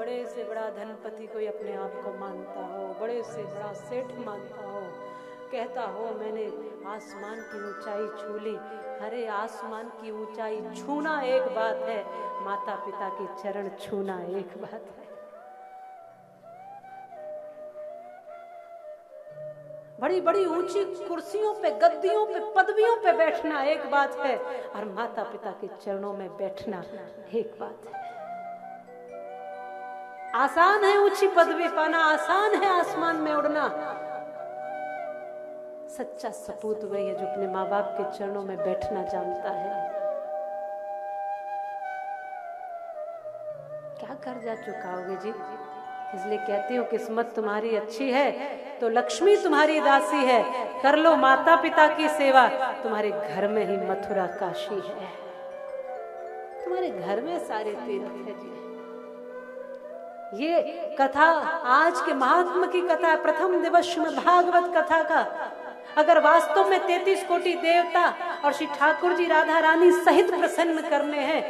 बड़े से बड़ा धनपति कोई अपने आप को मानता हो, बड़े से बड़ा सेठ मानता हो, कहता हो मैंने आसमान की ऊंचाई छू ली। अरे आसमान की ऊंचाई छूना एक बात है, माता पिता के चरण छूना एक बात है। बड़ी बड़ी ऊंची कुर्सियों पे, गद्दियों पे, पदवियों पे बैठना एक बात है, और माता पिता के चरणों में बैठना एक बात है। आसान है ऊंची पदवी पाना, आसान है आसमान में उड़ना। सच्चा सपूत वही है जो अपने माँ बाप के चरणों में बैठना जानता है। क्या कर्जा चुकाओगे जी? इसलिए कहती हूँ किस्मत तुम्हारी अच्छी है तो लक्ष्मी तुम्हारी दासी है। कर लो माता पिता की सेवा, तुम्हारे घर में ही मथुरा काशी है, तुम्हारे घर में सारे तीर्थ है जी। ये कथा आज के महात्मा की कथा है, प्रथम दिवस में भागवत कथा का। अगर वास्तव में 33 कोटि देवता और श्री ठाकुर जी राधा रानी सहित प्रसन्न करने हैं,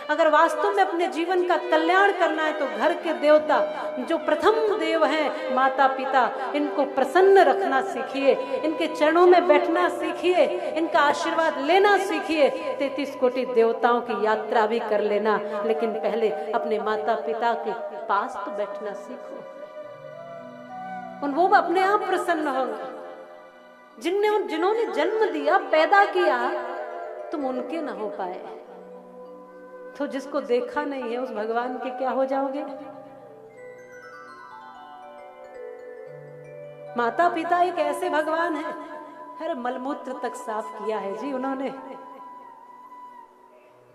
अगर वास्तव में अपने जीवन का कल्याण करना है, तो घर के देवता जो प्रथम देव हैं माता पिता, इनको प्रसन्न रखना सीखिए, इनके चरणों में बैठना सीखिए, इनका आशीर्वाद लेना सीखिए। 33 कोटि देवताओं की यात्रा भी कर लेना, लेकिन पहले अपने माता पिता के पास तो बैठना सीखो। वो अपने आप प्रसन्न होंगे। जिन्होंने जन्म दिया, पैदा किया, तुम उनके ना हो पाए तो जिसको देखा नहीं है उस भगवान के क्या हो जाओगे? माता पिता एक ऐसे भगवान है, हर मलमूत्र तक साफ किया है जी उन्होंने।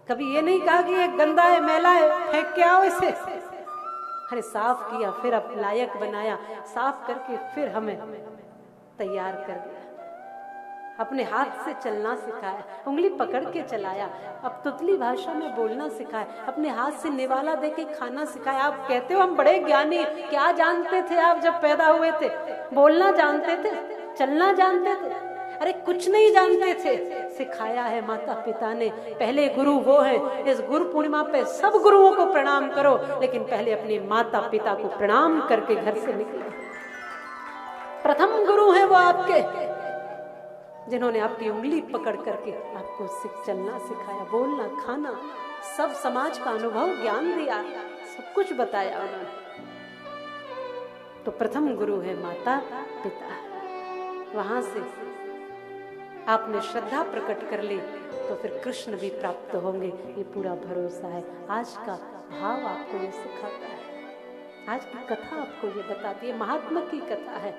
कभी ये नहीं कहा कि ये गंदा है, मैला है, फेंक के आओ इसे। अरे साफ किया, फिर अब लायक बनाया, साफ करके फिर हमें तैयार कर दिया। अपने हाथ से चलना सिखाया, उंगली पकड़ के चलाया, अब तुतली भाषा में बोलना सिखाया, अपने हाथ से निवाला दे के खाना सिखाया। आप कहते हो हम बड़े ज्ञानी, क्या जानते थे आप जब पैदा हुए थे? बोलना जानते थे, चलना जानते थे? अरे कुछ नहीं जानते थे, सिखाया है माता पिता ने। पहले गुरु वो है। इस गुरु पूर्णिमा पे सब गुरुओं को प्रणाम करो, लेकिन पहले अपने माता पिता को प्रणाम करके घर से निकलो। प्रथम गुरु है वो आपके, जिन्होंने आपकी उंगली पकड़ करके आपको चलना सिखाया, बोलना, खाना, सब समाज का अनुभव, ज्ञान दिया, सब कुछ बताया उन्होंने। तो प्रथम गुरु है माता पिता। वहां से आपने श्रद्धा प्रकट कर ली तो फिर कृष्ण भी प्राप्त होंगे, ये पूरा भरोसा है। आज का भाव आपको ये सिखाता है, आज की कथा आपको ये बताती है, महात्मा की कथा है।